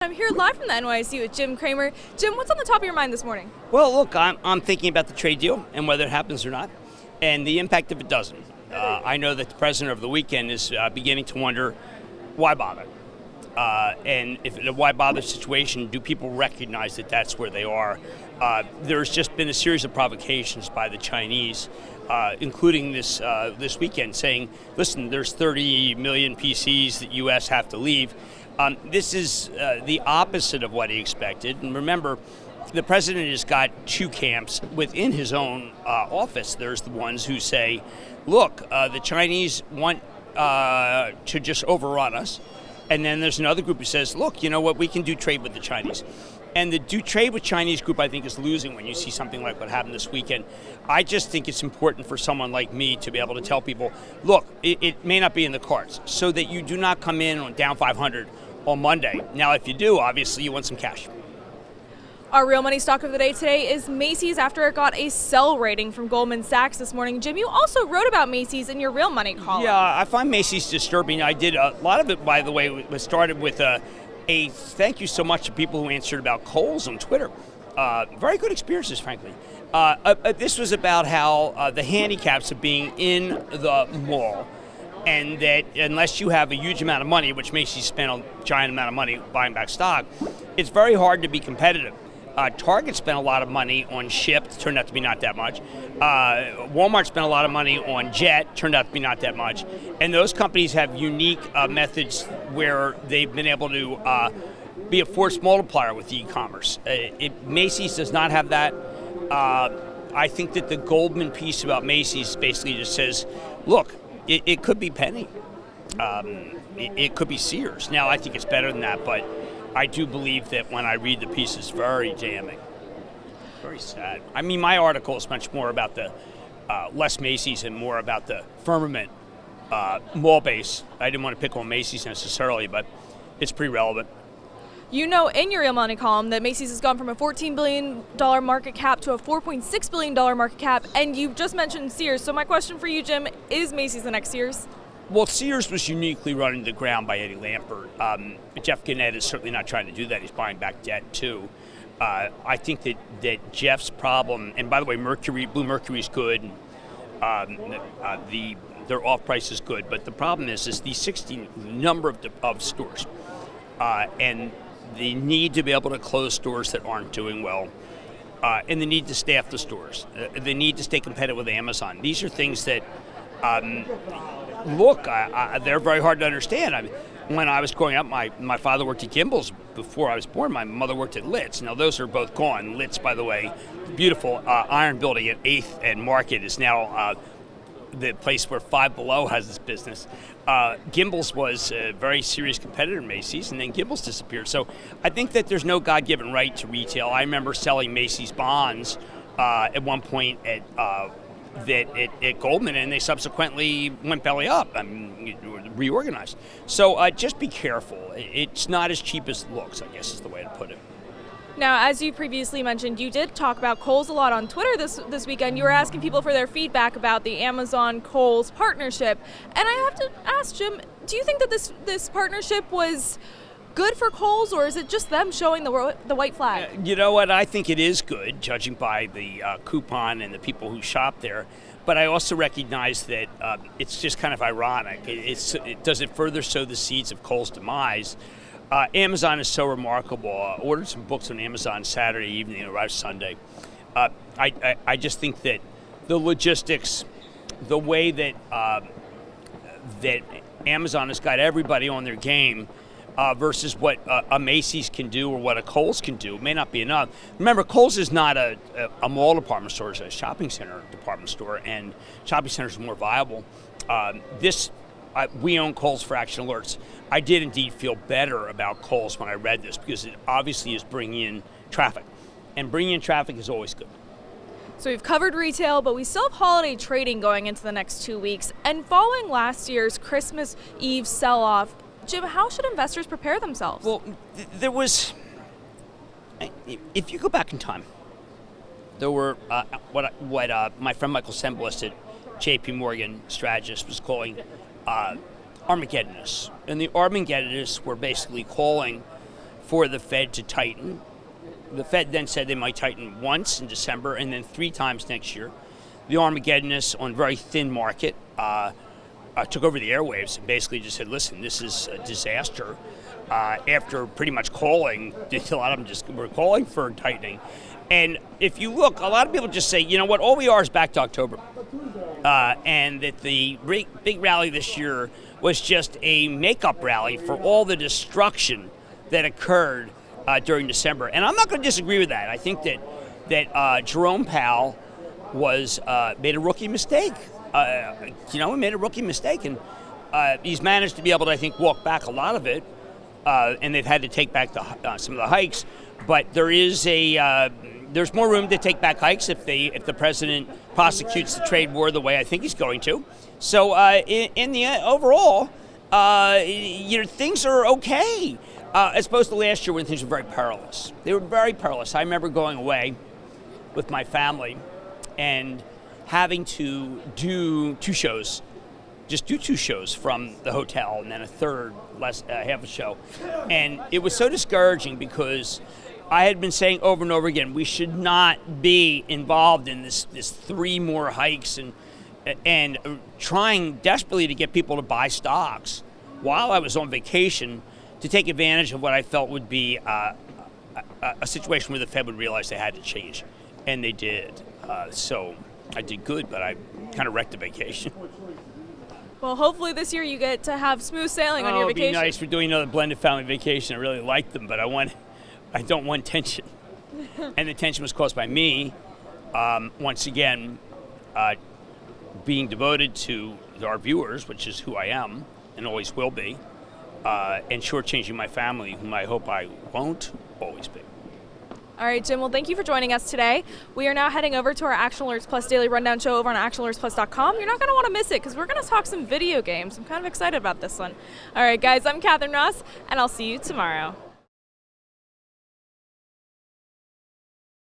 I'm here live from the NYSE with Jim Cramer. Jim, what's on the top of your mind this morning? Well, look, I'm thinking about the trade deal and whether it happens or not, and the impact if it doesn't. I know that the president over the weekend is beginning to wonder, why bother? And if in a why bother situation, do people recognize that that's where they are? There's just been a series of provocations by the Chinese, including this weekend, saying, listen, there's 30 million PCs that U.S. have to leave. This is the opposite of what he expected. And remember, the president has got two camps within his own office. There's the ones who say, look, the Chinese want to just overrun us. And then there's another group who says, look, you know what, we can do trade with the Chinese. And the do trade with Chinese group, I think, is losing when you see something like what happened this weekend. I just think it's important for someone like me to be able to tell people, look, it may not be in the cards, so that you do not come in on down 500 on Monday. Now, if you do, obviously, you want some cash. Our real money stock of the day today is Macy's after it got a sell rating from Goldman Sachs this morning. Jim, you also wrote about Macy's in your real money column. Yeah, I find Macy's disturbing. I did a lot of it, by the way, was started with a thank you so much to people who answered about Kohls on Twitter. Very good experiences, frankly. This was about how the handicaps of being in the mall, and that unless you have a huge amount of money, which Macy's spent a giant amount of money buying back stock, it's very hard to be competitive. Target spent a lot of money on Shipt, turned out to be not that much. Walmart spent a lot of money on Jet, turned out to be not that much. And those companies have unique methods where they've been able to be a force multiplier with e-commerce. Macy's does not have that. I think that the Goldman piece about Macy's basically just says, look, it could be Penny. It could be Sears. Now, I think it's better than that, but I do believe that when I read the piece, it's very damning, very sad. I mean, my article is much more about the less Macy's and more about the firmament mall base. I didn't want to pick on Macy's necessarily, but it's pretty relevant. You know in your real money column that Macy's has gone from a $14 billion market cap to a $4.6 billion market cap, and you just mentioned Sears. So my question for you, Jim, is Macy's the next Sears? Well, Sears was uniquely run into the ground by Eddie Lampert. Jeff Gennett is certainly not trying to do that. He's buying back debt, too. I think that Jeff's problem, and by the way, Blue Mercury's good, their off-price is good, but the problem is the 16 number of stores, and the need to be able to close stores that aren't doing well, and the need to staff the stores, the need to stay competitive with Amazon. These are things that look, they're very hard to understand. I mean, when I was growing up, my father worked at Gimbel's before I was born. My mother worked at Litz. Now, those are both gone. Litz, by the way, beautiful iron building at 8th and Market is now the place where Five Below has its business. Gimbel's was a very serious competitor in Macy's, and then Gimbel's disappeared. So I think that there's no God-given right to retail. I remember selling Macy's bonds at one point at Goldman, and they subsequently went belly up. I mean, reorganized. So just be careful. It's not as cheap as it looks, I guess is the way to put it. Now, as you previously mentioned, you did talk about Kohls a lot on Twitter this weekend. You were asking people for their feedback about the Amazon-Kohls partnership. And I have to ask, Jim, do you think that this partnership was good for Kohls, or is it just them showing the white flag? You know what? I think it is good, judging by the coupon and the people who shop there. But I also recognize that it's just kind of ironic. Does it further sow the seeds of Kohls' demise? Amazon is so remarkable. I ordered some books on Amazon Saturday evening, arrived Sunday. I just think that the logistics, the way that that Amazon has got everybody on their game versus what a Macy's can do or what a Kohls can do may not be enough. Remember, Kohls is not a mall department store, it's a shopping center department store, and shopping centers are more viable. We own Kohls for Action Alerts. I did indeed feel better about Kohls when I read this because it obviously is bringing in traffic, and bringing in traffic is always good. So we've covered retail, but we still have holiday trading going into the next 2 weeks. And following last year's Christmas Eve sell-off, Jim, how should investors prepare themselves? Well, there was, if you go back in time, there were what my friend Michael Semblist at J.P. Morgan, strategist, was calling Armageddonists. And the Armageddonists were basically calling for the Fed to tighten. The Fed then said they might tighten once in December and then 3 times next year. The Armageddonists on very thin market took over the airwaves and basically just said, listen, this is a disaster. After pretty much calling, a lot of them just were calling for tightening. And if you look, a lot of people just say, you know what, all we are is back to October. And that the big rally this year was just a makeup rally for all the destruction that occurred during December. And I'm not going to disagree with that. I think that Jerome Powell made a rookie mistake. He made a rookie mistake, and he's managed to be able to, I think, walk back a lot of it. And they've had to take back some of the hikes. But there's more room to take back hikes if the president prosecutes the trade war the way I think he's going to. So in the end, overall, things are okay, as opposed to last year when things were very perilous. They were very perilous. I remember going away with my family and having to do 2 shows. Just do 2 shows from the hotel and then a third, half a show. And it was so discouraging because I had been saying over and over again, we should not be involved in this 3 more hikes and trying desperately to get people to buy stocks while I was on vacation to take advantage of what I felt would be a situation where the Fed would realize they had to change. And they did. So I did good, but I kind of wrecked the vacation. Well, hopefully this year you get to have smooth sailing on your vacation. It'd be nice. We're doing another blended family vacation. I really like them, but I don't want tension. And the tension was caused by me, once again, being devoted to our viewers, which is who I am and always will be, and shortchanging my family, whom I hope I won't always be. All right, Jim, well, thank you for joining us today. We are now heading over to our Action Alerts Plus Daily Rundown show over on actionalertsplus.com. You're not going to want to miss it because we're going to talk some video games. I'm kind of excited about this one. All right, guys, I'm Catherine Ross, and I'll see you tomorrow.